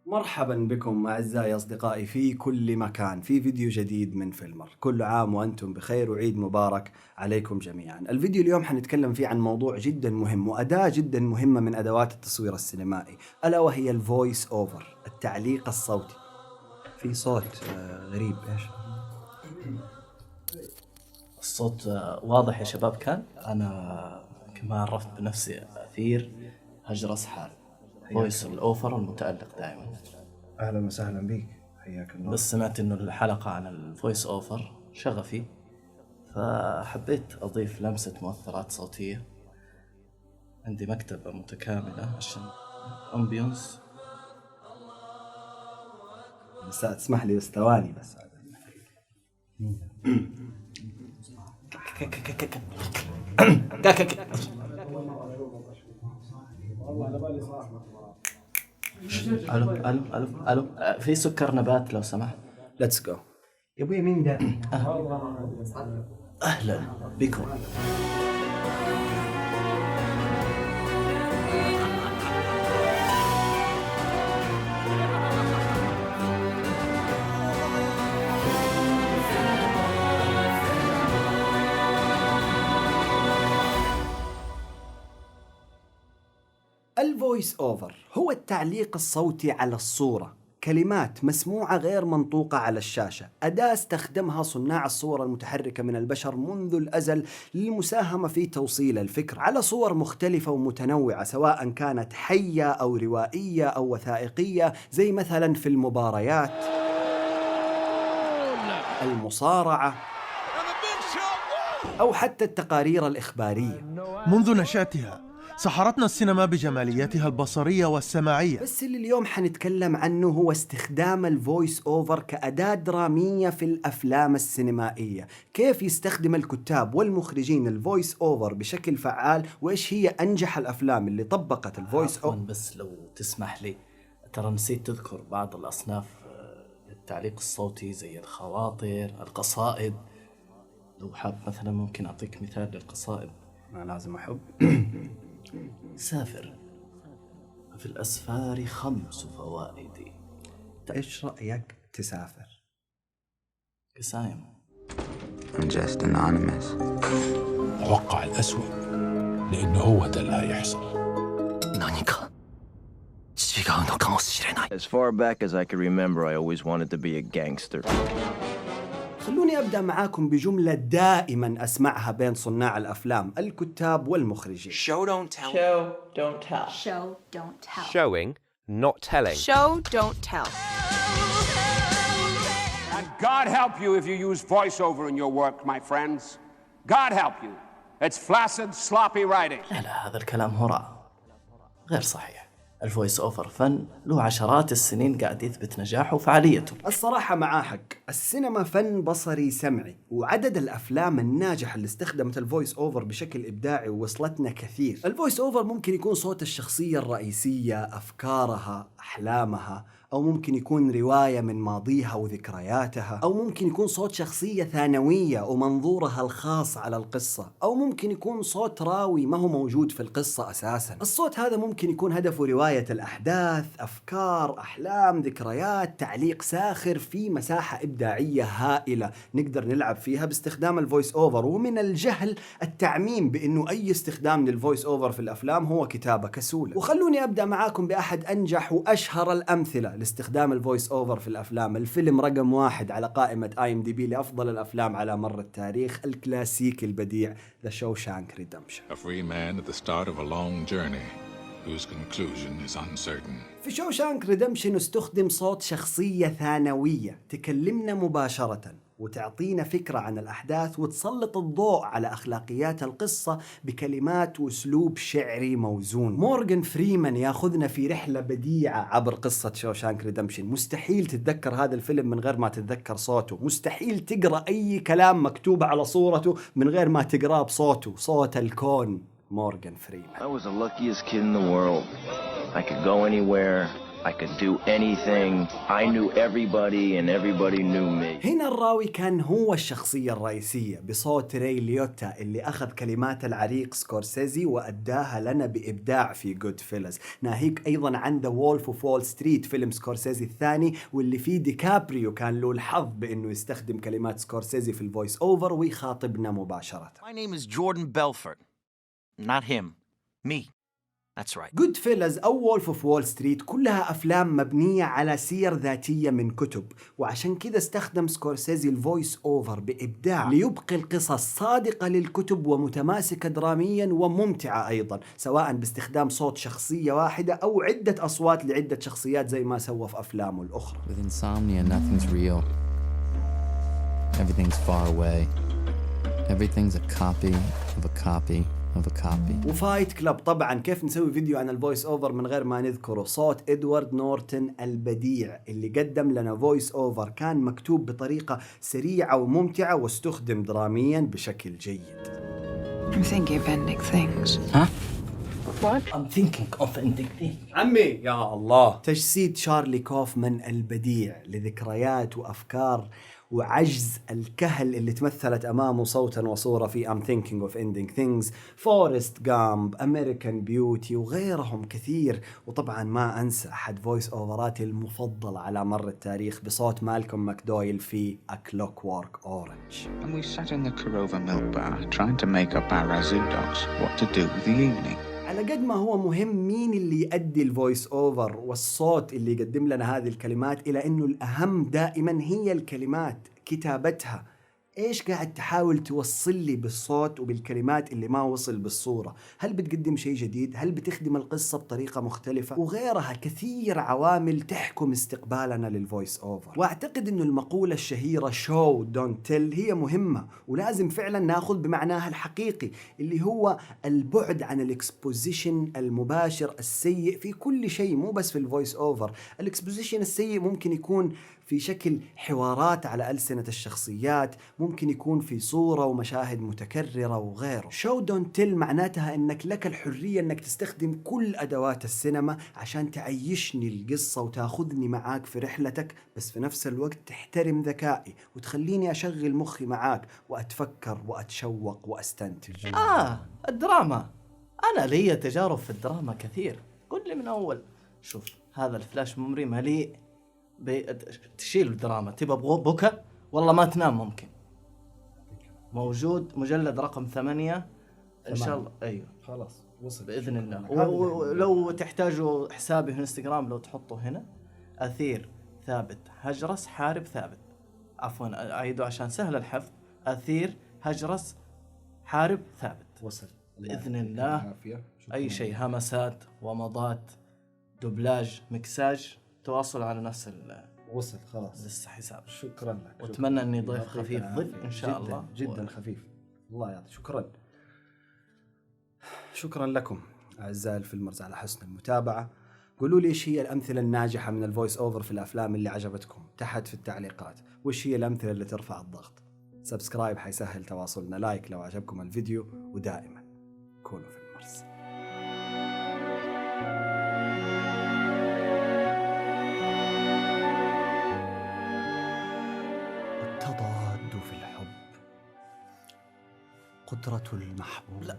مرحبا بكم أعزائي أصدقائي في كل مكان في فيديو جديد من فيلمر. كل عام وأنتم بخير وعيد مبارك عليكم جميعا. الفيديو اليوم حنتكلم فيه عن موضوع جدا مهم وأداة جدا مهمة من أدوات التصوير السينمائي، ألا وهي الفويس أوفر، التعليق الصوتي. في صوت غريب، إيش؟ الصوت واضح يا شباب. كان أنا كما عرفت بنفسي أثير هجرس حال فويس الأوفر المتألق دائما. أهلا وسهلا بك، حياك الله. بس سمعت إنه الحلقة عن الفويس أوفر شغفي، فحبيت أضيف لمسة مؤثرات صوتية. عندي مكتبة متكاملة عشان أمبيونس. بس تسمح لي ثواني بس. ألو ألو ألو ألو، في سكر نبات لو سمحت. ليتس جو. يا ابوي مين ده؟ أهلا بكم. الفويس أوفر هو التعليق الصوتي على الصورة، كلمات مسموعة غير منطوقة على الشاشة، أداة استخدمها صناع الصور المتحركة من البشر منذ الأزل للمساهمة في توصيل الفكر على صور مختلفة ومتنوعة، سواء كانت حية أو روائية أو وثائقية، زي مثلا في المباريات، المصارعة، أو حتى التقارير الإخبارية. منذ نشأتها سحرتنا السينما بجماليتها البصرية والسماعية. بس اللي اليوم حنتكلم عنه هو استخدام الفويس أوفر كأداة درامية في الأفلام السينمائية. كيف يستخدم الكتاب والمخرجين الفويس أوفر بشكل فعال، وإيش هي أنجح الأفلام اللي طبقت الفويس أوفر. بس لو تسمح لي، ترى نسيت تذكر بعض الأصناف للتعليق الصوتي زي الخواطر، القصائد. لو حاب مثلا ممكن أعطيك مثال للقصائد. ما لازم أحب. سافر في الأسفار 5 فوائد. إيش رأيك تسافر؟ قسايم. I'm just anonymous. توقع الأسوأ لأنه هو ده اللي هيحصل. As far back as I can remember, I always wanted to be a gangster. خلوني أبدأ معاكم بجملة دائما أسمعها بين صناع الأفلام، الكتاب والمخرجين. Show, don't tell. Show, don't tell. Show, don't tell. Showing, not telling. Show, don't tell. And God help you if you use voiceover in your work, my friends. God help you. It's flaccid, sloppy writing. لا هذا الكلام هراء غير صحيح. الفويس أوفر فن له عشرات السنين قاعد يثبت نجاحه وفعاليته. الصراحة معاه حق، السينما فن بصري سمعي، وعدد الأفلام الناجحة اللي استخدمت الفويس أوفر بشكل إبداعي ووصلتنا كثير. الفويس أوفر ممكن يكون صوت الشخصية الرئيسية، أفكارها، أحلامها، أو ممكن يكون رواية من ماضيها وذكرياتها، أو ممكن يكون صوت شخصية ثانوية ومنظورها الخاص على القصة، أو ممكن يكون صوت راوي ما هو موجود في القصة أساساً. الصوت هذا ممكن يكون هدفه رواية الأحداث، أفكار، أحلام، ذكريات، تعليق ساخر في مساحة إبداعية هائلة نقدر نلعب فيها باستخدام الفويس أوفر. ومن الجهل التعميم بأنه أي استخدام للفويس أوفر في الأفلام هو كتابة كسولة. وخلوني أبدأ معاكم بأحد أنجح وأشهر الأمثلة لاستخدام الفويس أوفر في الأفلام. الفيلم رقم 1 على قائمة IMDb لأفضل الأفلام على مر التاريخ، الكلاسيكي البديع The Shawshank Redemption. A free man at the start of a long journey whose conclusion is uncertain. في شوشانك ريدمشن استخدم صوت شخصية ثانوية تكلمنا مباشرة وتعطينا فكرة عن الأحداث وتسلط الضوء على أخلاقيات القصة بكلمات وأسلوب شعري موزون. مورغان فريمان ياخذنا في رحلة بديعة عبر قصة شوشانك ريدمشن. مستحيل تتذكر هذا الفيلم من غير ما تتذكر صوته، مستحيل تقرأ أي كلام مكتوب على صورته من غير ما تقرأه بصوته، صوت الكون. مورغان فريمان. I was the luckiest kid in the world. I could go anywhere, I could do anything. I knew everybody and everybody knew me. هنا الراوي كان هو الشخصية الرئيسية بصوت ري ليوتا اللي أخذ كلمات العريق سكورسيزي وأداها لنا بإبداع في جود فيلز. ناهيك أيضا عن ذا وولف اوف وول ستريت فيلم سكورسيزي الثاني واللي فيه ديكابريو كان له الحظ بأنه يستخدم كلمات سكورسيزي في الفويس أوفر ويخاطبنا مباشرة. My name is Jordan Belfort. Not him. Me. That's right. جود فيلز أو وولف اوف وول ستريت كلها أفلام مبنية على سير ذاتية من كتب، وعشان كذا استخدم سكورسيزي الفويس أوفر بإبداع ليبقي القصص صادقة للكتب ومتماسكة دراميا وممتعة أيضا، سواء باستخدام صوت شخصية واحدة أو عدة أصوات لعدة شخصيات زي ما سوى في أفلامه الأخرى. With insomnia, nothing's real. Everything's far away. Everything's a copy of a copy. وفايت كلاب طبعا كيف نسوي فيديو عن الفويس اوفر من غير ما نذكره صوت ادوارد نورتن البديع اللي قدم لنا فويس اوفر كان مكتوب بطريقة سريعة وممتعة واستخدم دراميا بشكل جيد. I'm thinking of ending things. Huh? What? I'm thinking of ending things. عمي يا الله. تجسيد شارلي كوفمان البديع لذكريات وأفكار وعجز الكهل اللي تمثلت أمامه صوتا وصورة في I'm thinking of ending things، فورست جامب، أمريكان بيوتي وغيرهم كثير. وطبعا ما أنسى أحد فويس أوفراتي المفضل على مر التاريخ بصوت مالكوم ماكدويل في A Clockwork Orange. And we sat in the Corova milk bar trying to make up our razoo dogs what to do with the evening. على قد ما هو مهم مين اللي يؤدي الفويس اوفر والصوت اللي يقدم لنا هذه الكلمات، إلى أنه الأهم دائما هي الكلمات، كتابتها. إيش قاعد تحاول توصل لي بالصوت وبالكلمات اللي ما وصل بالصورة؟ هل بتقدم شيء جديد؟ هل بتخدم القصة بطريقة مختلفة؟ وغيرها كثير عوامل تحكم استقبالنا للفويس أوفر. وأعتقد أنه المقولة الشهيرة show don't tell هي مهمة ولازم فعلا ناخذ بمعناها الحقيقي اللي هو البعد عن الاكسبوزيشن المباشر السيء في كل شيء، مو بس في الفويس أوفر. الاكسبوزيشن السيء ممكن يكون في شكل حوارات على ألسنة الشخصيات، ممكن يكون في صورة ومشاهد متكررة وغيره. show don't tell معناتها أنك لك الحرية أنك تستخدم كل أدوات السينما عشان تعيشني القصة وتاخذني معاك في رحلتك، بس في نفس الوقت تحترم ذكائي وتخليني أشغل مخي معاك وأتفكر وأتشوق وأستنتج. الدراما، أنا لي تجارب في الدراما كثير. قل لي من أول. شوف هذا الفلاش ميموري مليء تشيل الدراما. تبى بكى والله ما تنام، ممكن موجود مجلد رقم 8 إن شاء الله. أيوه خلاص وصل بإذن الله. ولو تحتاجوا حسابي في انستغرام لو تحطوا هنا أثير ثابت هجرس حارب ثابت، عفوا أعيده عشان سهل الحفظ. أثير هجرس حارب ثابت. وصل بإذن الله. أي شيء، همسات ومضات دوبلاج مكساج، تواصل على نفس وصل خلاص لسه حساب. شكرا لك. واتمنى اني ضيف خفيف ضيف ان شاء الله جدا خفيف. الله يعطيك. شكرا لكم اعزائي الفيلمرز على حسن المتابعه. قولوا لي ايش هي الامثله الناجحه من الفويس اوفر في الافلام اللي عجبتكم تحت في التعليقات، وايش هي الامثله اللي ترفع الضغط. سبسكرايب حيسهل تواصلنا، لايك لو عجبكم الفيديو، ودائما كونوا فيلمرز. التضاد في الحب، قدرة المحبوب. لا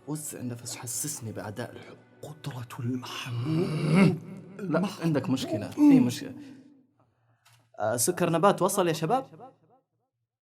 وسع النفس، حسسني بأعداء الحب. قدرة المحبوب. لا عندك مشكلة، في مشكلة. سكر نبات وصل يا شباب.